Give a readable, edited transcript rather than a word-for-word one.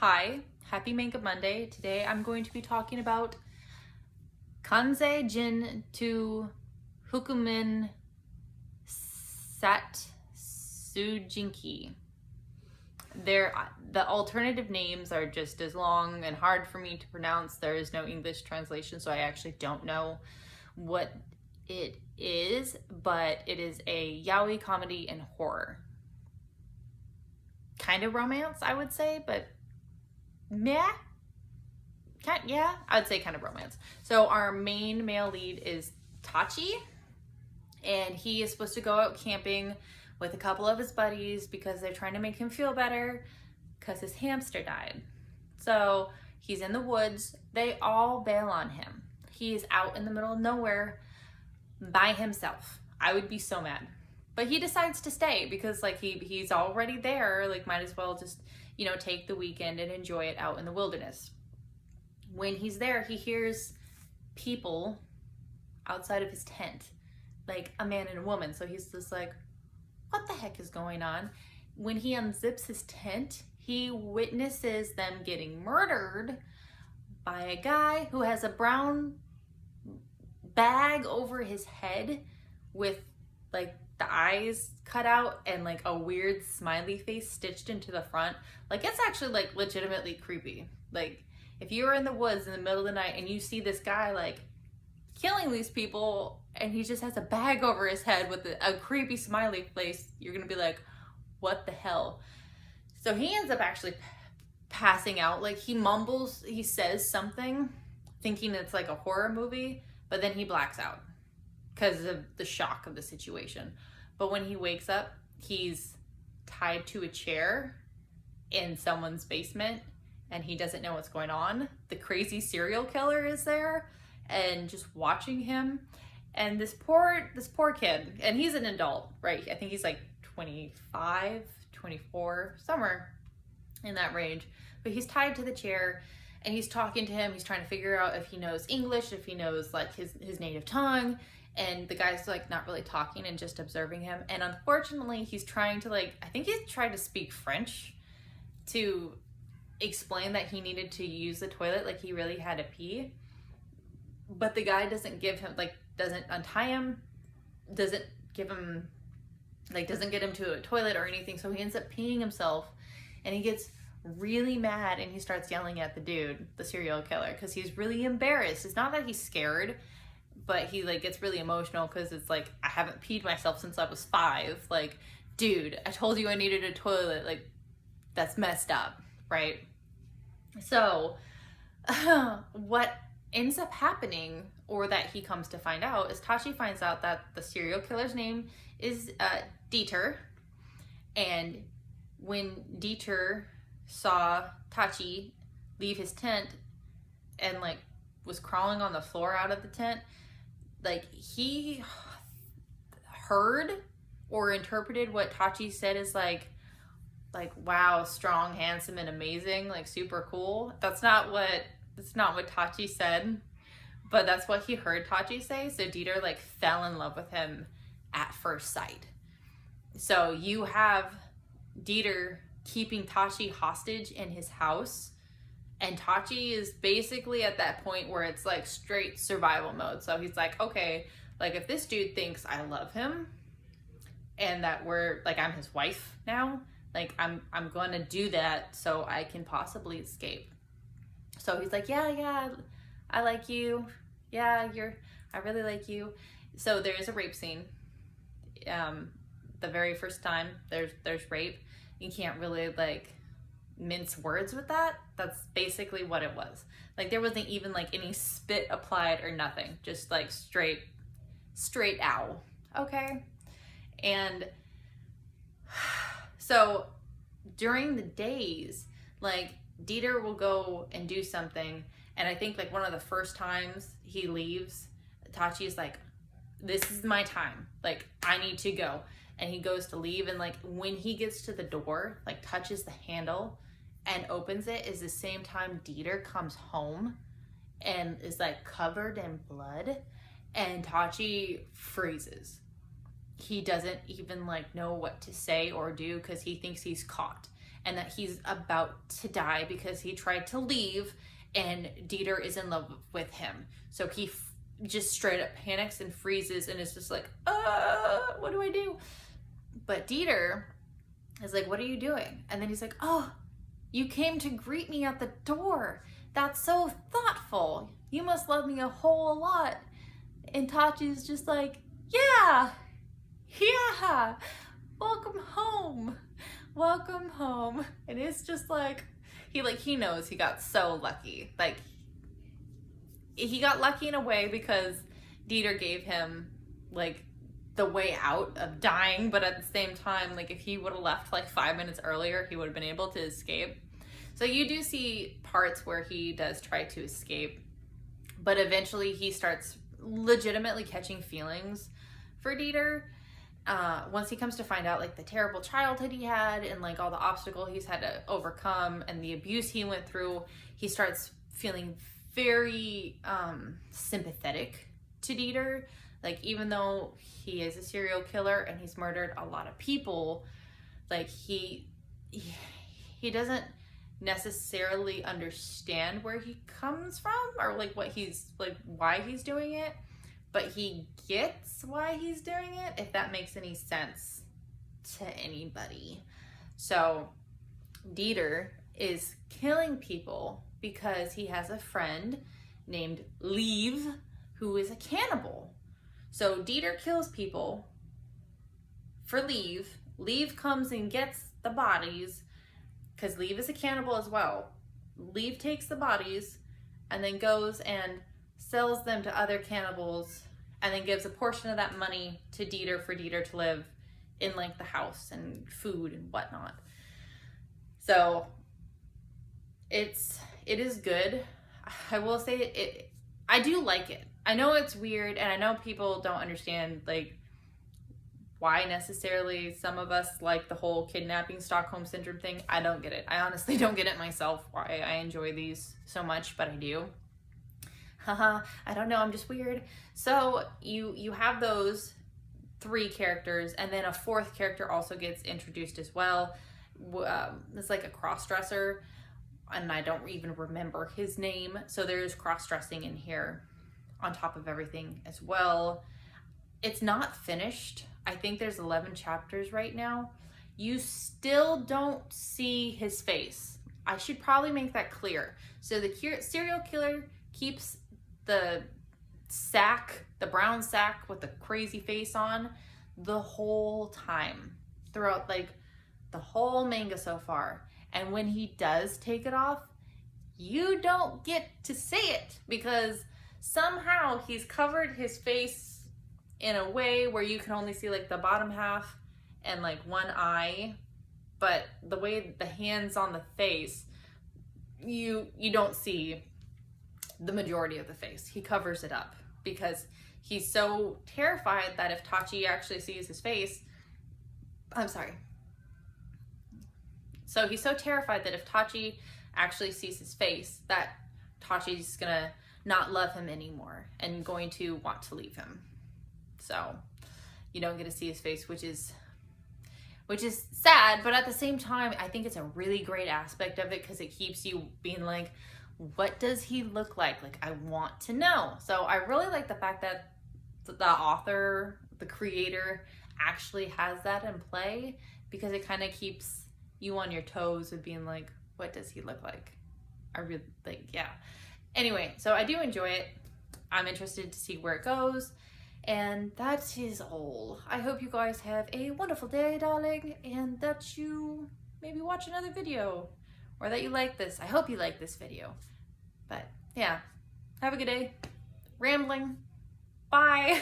Hi, happy Manga Monday. Today I'm going to be talking about Kansai Jin to Hukumen Satsujinki. The alternative names are just as long and hard for me to pronounce. There is no English translation, so I actually don't know what it is, but it is a yaoi comedy and horror. Kind of romance, I would say, but meh. Yeah, I'd say kind of romance. So our main male lead is Tachi, and he is supposed to go out camping with a couple of his buddies because they're trying to make him feel better because his hamster died. So he's in the woods. They all bail on him. He's out in the middle of nowhere by himself. I would be so mad. But he decides to stay because he's already there, might as well just, take the weekend and enjoy it out in the wilderness. When he's there, he hears people outside of his tent, like a man and a woman. So he's just like, what the heck is going on? When he unzips his tent, he witnesses them getting murdered by a guy who has a brown bag over his head with the eyes cut out and a weird smiley face stitched into the front. It's actually legitimately creepy. If you were in the woods in the middle of the night and you see this guy killing these people and he just has a bag over his head with a creepy smiley face, you're gonna be like, what the hell? So he ends up actually passing out. He mumbles, he says something thinking it's a horror movie, but then he blacks out because of the shock of the situation. But when he wakes up, he's tied to a chair in someone's basement and he doesn't know what's going on. The crazy serial killer is there and just watching him. And this poor kid, and he's an adult, right? I think he's 25, 24, somewhere in that range. But he's tied to the chair and he's talking to him. He's trying to figure out if he knows English, if he knows his native tongue. And the guy's not really talking and just observing him. And unfortunately, he's trying to I think he's trying to speak French to explain that he needed to use the toilet, he really had to pee. But the guy doesn't give him, doesn't untie him, doesn't give him, doesn't get him to a toilet or anything. So he ends up peeing himself and he gets really mad and he starts yelling at the dude, the serial killer, because he's really embarrassed. It's not that he's scared, but he gets really emotional because it's I haven't peed myself since I was 5. Dude, I told you I needed a toilet. That's messed up, right? So what ends up happening, or that he comes to find out, is Tachi finds out that the serial killer's name is Dieter. And when Dieter saw Tachi leave his tent and was crawling on the floor out of the tent, he heard or interpreted what Tachi said as wow, strong, handsome, and amazing, super cool. That's not what Tachi said, but that's what he heard Tachi say. So Dieter fell in love with him at first sight. So you have Dieter keeping Tachi hostage in his house, and Tachi is basically at that point where it's straight survival mode. So he's okay, if this dude thinks I love him and that we're I'm his wife now, I'm gonna do that so I can possibly escape. So he's yeah, I like you. Yeah, I really like you. So there is a rape scene. The very first time there's rape. You can't really mince words with that. That's basically what it was. There wasn't even any spit applied or nothing. Just straight ow. Okay. And so during the days, Dieter will go and do something, and I think one of the first times he leaves, Tachi is this is my time. I need to go. And he goes to leave, and when he gets to the door, touches the handle and opens it, is the same time Dieter comes home and is covered in blood, and Tachi freezes. He doesn't even know what to say or do because he thinks he's caught. and that he's about to die because he tried to leave and Dieter is in love with him. So he just straight up panics and freezes and is just like, what do I do? But Dieter is like, what are you doing? And then he's like, oh, you came to greet me at the door. That's so thoughtful. You must love me a whole lot. And Tachi's just like, yeah, welcome home. Welcome home. And it's just like, he knows he got so lucky. Like, he got lucky in a way because Dieter gave him like the way out of dying, but at the same time, like if he would have left like 5 minutes earlier, he would have been able to escape. So you do see parts where he does try to escape, but eventually he starts legitimately catching feelings for Dieter. Once he comes to find out like the terrible childhood he had and like all the obstacles he's had to overcome and the abuse he went through, he starts feeling very sympathetic to Dieter. Like, even though he is a serial killer and he's murdered a lot of people, like he doesn't necessarily understand where he comes from or like what he's like, why he's doing it, but he gets why he's doing it, if that makes any sense to anybody. So Dieter is killing people because he has a friend named Leave who is a cannibal. So Dieter kills people for Leave. Leave comes and gets the bodies because Leave is a cannibal as well. Leave takes the bodies and then goes and sells them to other cannibals and then gives a portion of that money to Dieter for Dieter to live in like the house and food and whatnot. So it is good. I will say I do like it. I know it's weird and I know people don't understand like why necessarily some of us like the whole kidnapping Stockholm syndrome thing. I don't get it. I honestly don't get it myself why I enjoy these so much, but I do. Haha, I don't know, I'm just weird. So you have those 3 characters and then a 4th character also gets introduced as well. It's like a cross-dresser and I don't even remember his name. So there's cross-dressing in here on top of everything as well. It's not finished. I think there's 11 chapters right now. You still don't see his face. I should probably make that clear. So the serial killer keeps the sack, the brown sack with the crazy face on the whole time throughout like the whole manga so far. And when he does take it off, you don't get to see it because somehow he's covered his face in a way where you can only see like the bottom half and like one eye, but the way the hands on the face, you don't see the majority of the face. He covers it up because he's so terrified that if Tachi actually sees his face, so he's so terrified that if Tachi actually sees his face, that Tachi's gonna not love him anymore and going to want to leave him. So you don't get to see his face, which is sad, but at the same time, I think it's a really great aspect of it because it keeps you being like, what does he look like? Like, I want to know. So I really like the fact that the author, the creator, actually has that in play because it kind of keeps you on your toes of being like, what does he look like? I really like, yeah. Anyway, so I do enjoy it. I'm interested to see where it goes. And that is all. I hope you guys have a wonderful day, darling, and that you maybe watch another video or that you like this. I hope you like this video. But yeah, have a good day. Rambling. Bye.